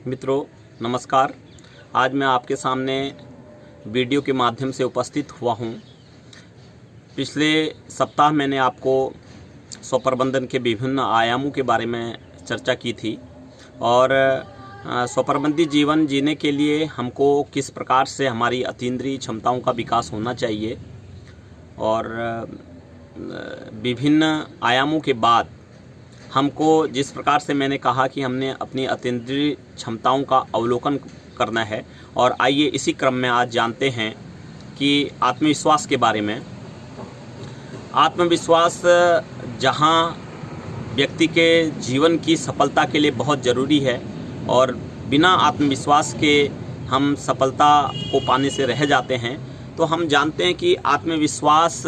मित्रों नमस्कार। आज मैं आपके सामने वीडियो के माध्यम से उपस्थित हुआ हूँ। पिछले सप्ताह मैंने आपको स्वप्रबंधन के विभिन्न आयामों के बारे में चर्चा की थी और स्वप्रबंधी जीवन जीने के लिए हमको किस प्रकार से हमारी अतीन्द्रिय क्षमताओं का विकास होना चाहिए और विभिन्न आयामों के बाद हमको जिस प्रकार से मैंने कहा कि हमने अपनी अतीन्द्रिय क्षमताओं का अवलोकन करना है। और आइए इसी क्रम में आज जानते हैं कि आत्मविश्वास के बारे में। आत्मविश्वास जहां व्यक्ति के जीवन की सफलता के लिए बहुत ज़रूरी है और बिना आत्मविश्वास के हम सफलता को पाने से रह जाते हैं, तो हम जानते हैं कि आत्मविश्वास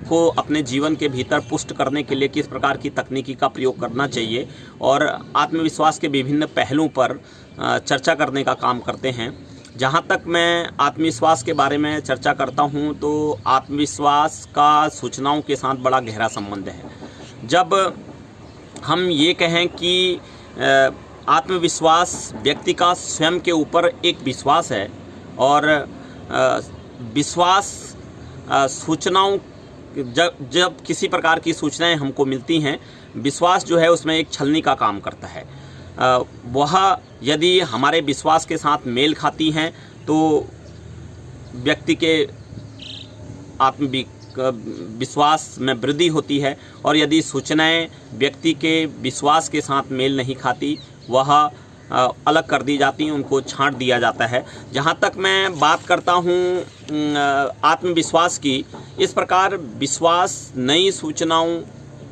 को अपने जीवन के भीतर पुष्ट करने के लिए किस प्रकार की तकनीकी का प्रयोग करना चाहिए और आत्मविश्वास के विभिन्न पहलुओं पर चर्चा करने का काम करते हैं। जहाँ तक मैं आत्मविश्वास के बारे में चर्चा करता हूँ तो आत्मविश्वास का सूचनाओं के साथ बड़ा गहरा संबंध है। जब हम ये कहें कि आत्मविश्वास व्यक्ति का स्वयं के ऊपर एक विश्वास है और विश्वास सूचनाओं जब किसी प्रकार की सूचनाएं हमको मिलती हैं, विश्वास जो है उसमें एक छलनी का काम करता है। वह यदि हमारे विश्वास के साथ मेल खाती हैं तो व्यक्ति के आत्मविश्वास में वृद्धि होती है और यदि सूचनाएं व्यक्ति के विश्वास के साथ मेल नहीं खाती, वह अलग कर दी जाती हैं, उनको छांट दिया जाता है। जहाँ तक मैं बात करता हूँ आत्मविश्वास की, इस प्रकार विश्वास नई सूचनाओं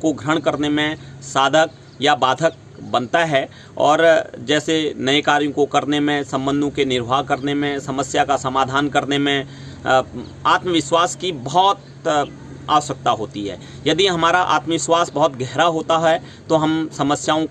को ग्रहण करने में साधक या बाधक बनता है और जैसे नए कार्यों को करने में, संबंधों के निर्वाह करने में, समस्या का समाधान करने में आत्मविश्वास की बहुत आवश्यकता होती है। यदि हमारा आत्मविश्वास बहुत गहरा होता है तो हम समस्याओं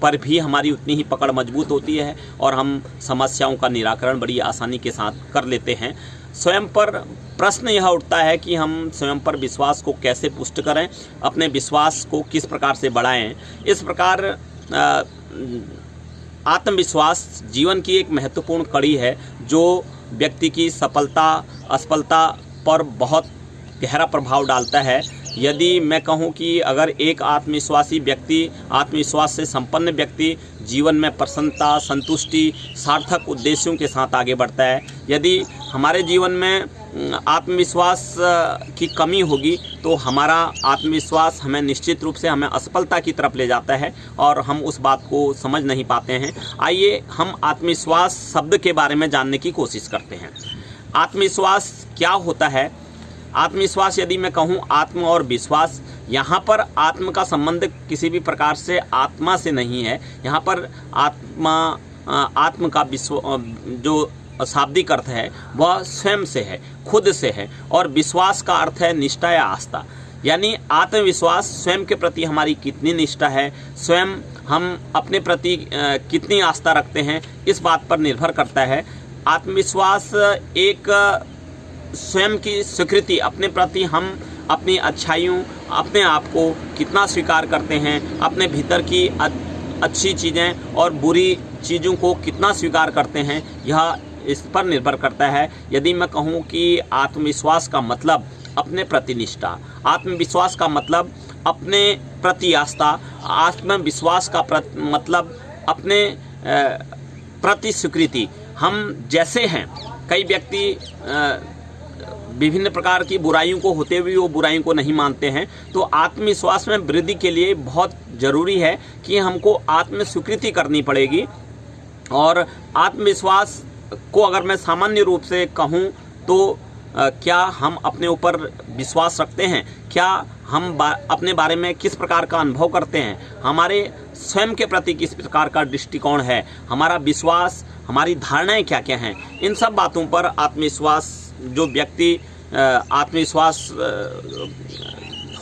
पर भी हमारी उतनी ही पकड़ मजबूत होती है और हम समस्याओं का निराकरण बड़ी आसानी के साथ कर लेते हैं। स्वयं पर प्रश्न यह उठता है कि हम स्वयं पर विश्वास को कैसे पुष्ट करें, अपने विश्वास को किस प्रकार से बढ़ाएं। इस प्रकार आत्मविश्वास जीवन की एक महत्वपूर्ण कड़ी है जो व्यक्ति की सफलता असफलता पर बहुत गहरा प्रभाव डालता है। यदि मैं कहूं कि अगर एक आत्मविश्वासी व्यक्ति, आत्मविश्वास से संपन्न व्यक्ति जीवन में प्रसन्नता, संतुष्टि, सार्थक उद्देश्यों के साथ आगे बढ़ता है, यदि हमारे जीवन में आत्मविश्वास की कमी होगी तो हमारा आत्मविश्वास हमें निश्चित रूप से हमें असफलता की तरफ ले जाता है और हम उस बात को समझ नहीं पाते हैं। आइए हम आत्मविश्वास शब्द के बारे में जानने की कोशिश करते हैं। आत्मविश्वास क्या होता है? आत्मविश्वास, यदि मैं कहूँ आत्म और विश्वास, यहाँ पर आत्म का संबंध किसी भी प्रकार से आत्मा से नहीं है। यहाँ पर आत्म का जो शाब्दिक अर्थ है वह स्वयं से है, खुद से है और विश्वास का अर्थ है निष्ठा या आस्था। यानी आत्मविश्वास स्वयं के प्रति हमारी कितनी निष्ठा है, स्वयं हम अपने प्रति कितनी आस्था रखते हैं, इस बात पर निर्भर करता है। आत्मविश्वास एक स्वयं की स्वीकृति, अपने प्रति हम अपनी अच्छाइयों, अपने आप को कितना स्वीकार करते हैं, अपने भीतर की अच्छी चीज़ें और बुरी चीज़ों को कितना स्वीकार करते हैं, यह इस पर निर्भर करता है। यदि मैं कहूँ कि आत्मविश्वास का मतलब अपने प्रति निष्ठा, आत्मविश्वास का मतलब अपने प्रति आस्था, आत्मविश्वास का मतलब अपने प्रति स्वीकृति। हम जैसे हैं, कई व्यक्ति विभिन्न प्रकार की बुराइयों को होते हुए वो बुराइयों को नहीं मानते हैं, तो आत्मविश्वास में वृद्धि के लिए बहुत ज़रूरी है कि हमको आत्म स्वीकृति करनी पड़ेगी। और आत्मविश्वास को अगर मैं सामान्य रूप से कहूँ तो क्या हम अपने ऊपर विश्वास रखते हैं, क्या हम अपने बारे में किस प्रकार का अनुभव करते हैं, हमारे स्वयं के प्रति किस प्रकार का दृष्टिकोण है, हमारा विश्वास, हमारी धारणाएं क्या क्या हैं, इन सब बातों पर आत्मविश्वास, जो व्यक्ति आत्मविश्वास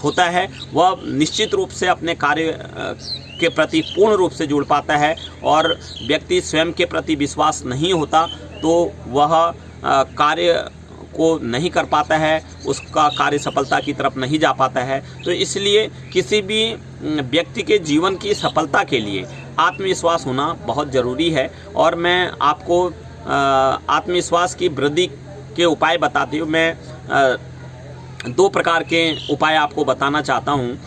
होता है वह निश्चित रूप से अपने कार्य के प्रति पूर्ण रूप से जुड़ पाता है। और व्यक्ति स्वयं के प्रति विश्वास नहीं होता तो वह कार्य को नहीं कर पाता है, उसका कार्य सफलता की तरफ नहीं जा पाता है। तो इसलिए किसी भी व्यक्ति के जीवन की सफलता के लिए आत्मविश्वास होना बहुत ज़रूरी है। और मैं आपको आत्मविश्वास की वृद्धि के उपाय बताते हुए मैं 2 प्रकार के उपाय आपको बताना चाहता हूँ।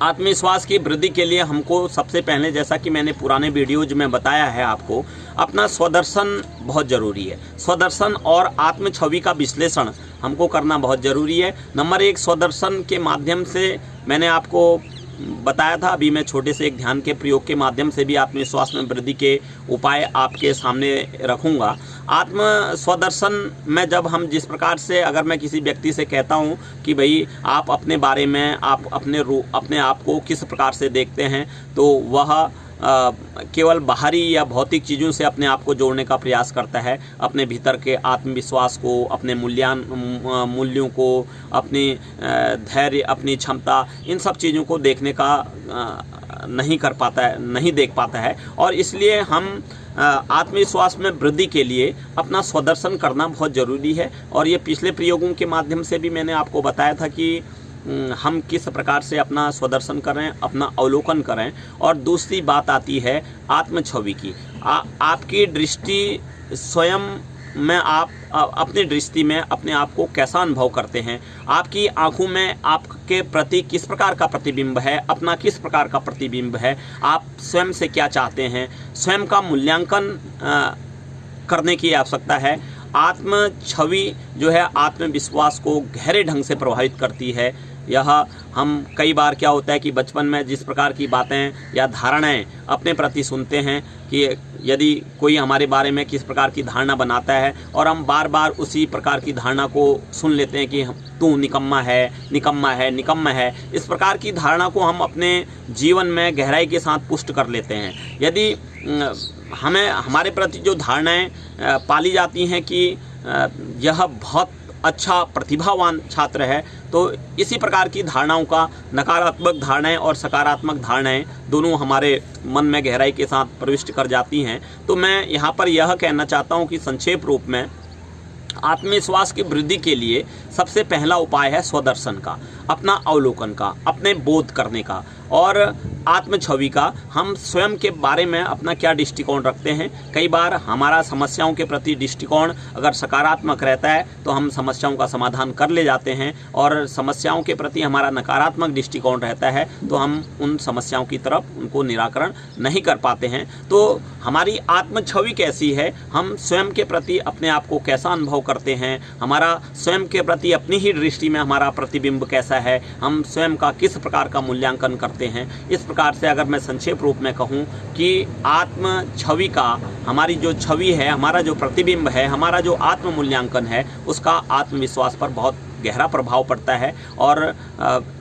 आत्मविश्वास की वृद्धि के लिए हमको सबसे पहले, जैसा कि मैंने पुराने वीडियोज में बताया है आपको, अपना स्वदर्शन बहुत ज़रूरी है। स्वदर्शन और आत्म छवि का विश्लेषण हमको करना बहुत ज़रूरी है। नंबर 1, स्वदर्शन के माध्यम से मैंने आपको बताया था, अभी मैं छोटे से एक ध्यान के प्रयोग के माध्यम से भी आत्मविश्वास में वृद्धि के उपाय आपके सामने रखूँगा। आत्म स्वदर्शन में जब हम जिस प्रकार से, अगर मैं किसी व्यक्ति से कहता हूँ कि भाई आप अपने बारे में, आप अपने आप को किस प्रकार से देखते हैं, तो वह केवल बाहरी या भौतिक चीज़ों से अपने आप को जोड़ने का प्रयास करता है। अपने भीतर के आत्मविश्वास को, अपने मूल्यों को, अपनी धैर्य, अपनी क्षमता, इन सब चीज़ों को देखने का नहीं देख पाता है। और इसलिए हम आत्मविश्वास में वृद्धि के लिए अपना स्वदर्शन करना बहुत ज़रूरी है। और ये पिछले प्रयोगों के माध्यम से भी मैंने आपको बताया था कि हम किस प्रकार से अपना स्वदर्शन करें, अपना अवलोकन करें। और दूसरी बात आती है आत्म छवि की। आपकी दृष्टि स्वयं में, आप अपनी दृष्टि में अपने आप को कैसा अनुभव करते हैं, आपकी आंखों में आपके प्रति किस प्रकार का प्रतिबिंब है, अपना किस प्रकार का प्रतिबिंब है, आप स्वयं से क्या चाहते हैं, स्वयं का मूल्यांकन करने की आवश्यकता है। आत्म छवि जो है आत्मविश्वास को गहरे ढंग से प्रभावित करती है। यह हम कई बार क्या होता है कि बचपन में जिस प्रकार की बातें या धारणाएं अपने प्रति सुनते हैं, कि यदि कोई हमारे बारे में किस प्रकार की धारणा बनाता है और हम बार बार उसी प्रकार की धारणा को सुन लेते हैं कि तू निकम्मा है, निकम्मा है, निकम्मा है, इस प्रकार की धारणा को हम अपने जीवन में गहराई के साथ पुष्ट कर लेते हैं। यदि हमें हमारे प्रति जो धारणाएं पाली जाती हैं कि यह बहुत अच्छा प्रतिभावान छात्र है, तो इसी प्रकार की धारणाओं का, नकारात्मक धारणाएं और सकारात्मक धारणाएं दोनों हमारे मन में गहराई के साथ प्रविष्ट कर जाती हैं। तो मैं यहाँ पर यह कहना चाहता हूँ कि संक्षेप रूप में आत्मविश्वास की वृद्धि के लिए सबसे पहला उपाय है स्वदर्शन का, अपना अवलोकन का, अपने बोध करने का और आत्म छवि का। हम स्वयं के बारे में अपना क्या दृष्टिकोण रखते हैं। कई बार हमारा समस्याओं के प्रति दृष्टिकोण अगर सकारात्मक रहता है तो हम समस्याओं का समाधान कर ले जाते हैं, और समस्याओं के प्रति हमारा नकारात्मक दृष्टिकोण रहता है तो हम उन समस्याओं की तरफ उनको निराकरण नहीं कर पाते हैं। तो हमारी आत्म छवि कैसी है, हम स्वयं के प्रति अपने आप को कैसा अनुभव करते हैं, हमारा स्वयं के प्रति अपनी ही दृष्टि में हमारा प्रतिबिंब कैसा है, हम स्वयं का किस प्रकार का मूल्यांकन करते हैं। इस प्रकार से अगर मैं संक्षेप रूप में कहूँ कि आत्म छवि का, हमारी जो छवि है, हमारा जो प्रतिबिंब है, हमारा जो आत्म मूल्यांकन है, उसका आत्मविश्वास पर बहुत गहरा प्रभाव पड़ता है। और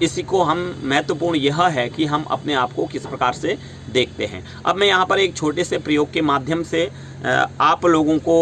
इसी को हम महत्वपूर्ण यह है कि हम अपने आप को किस प्रकार से देखते हैं। अब मैं यहाँ पर एक छोटे से प्रयोग के माध्यम से आप लोगों को